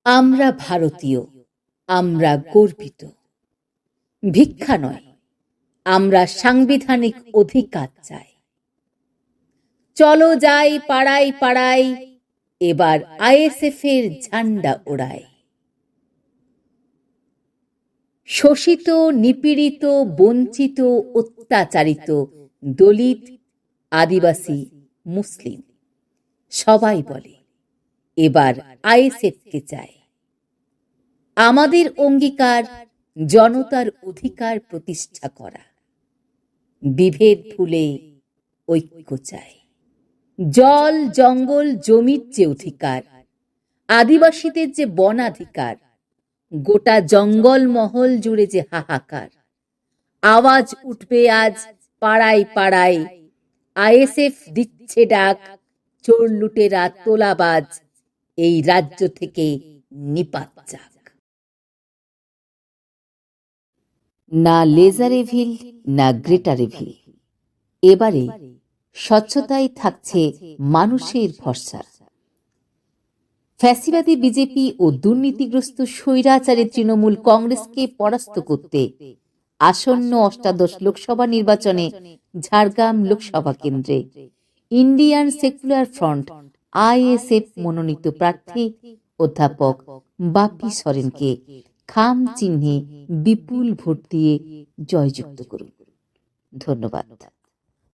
আমরা ভারতীয়, আমরা গর্বিত। ভিক্ষা নয়, আমরা সাংবিধানিক অধিকার চাই। চলো যাই পাড়ায় পাড়ায়, এবার আইএসএফ এর ঝান্ডা ওড়ায়। শোষিত, নিপীড়িত, বঞ্চিত, অত্যাচারিত, দলিত, আদিবাসী, মুসলিম সবাই বলে এবার আইএসএফকে চায়। আমাদের অঙ্গীকার জনতার অধিকার প্রতিষ্ঠা করা। বিভেদ ভুলে ঐক্য চাই। জল, জঙ্গল, জমির যে অধিকার, আদিবাসীদের যে বনাধিকার, গোটা জঙ্গল মহল জুড়ে যে হাহাকার, আওয়াজ উঠবে আজ পাড়ায় পাড়ায়। আইএসএফ দিচ্ছে ডাক, চোর লুটেরা তোলাবাজ এই রাজ্য থেকে নিপাত যাক। না লেজারেভিল, না গ্রেটারেভিল, এবারে স্বচ্ছতাই থাকছে মানুষের ভরসা। ফ্যাসিবাদী বিজেপি ও দুর্নীতিগ্রস্ত স্বৈরাচারী তৃণমূল কংগ্রেসকে পরাস্ত করতে আসন্ন অষ্টাদশ লোকসভা নির্বাচনে ঝাড়গ্রাম লোকসভা কেন্দ্রে ইন্ডিয়ান সেকুলার ফ্রন্ট আইএসএফ মনোনীত প্রার্থী অধ্যাপক বাপি সরেনকে খাম চিহ্নে বিপুল ভোট দিয়ে জয়যুক্ত করুন। ধন্যবাদ।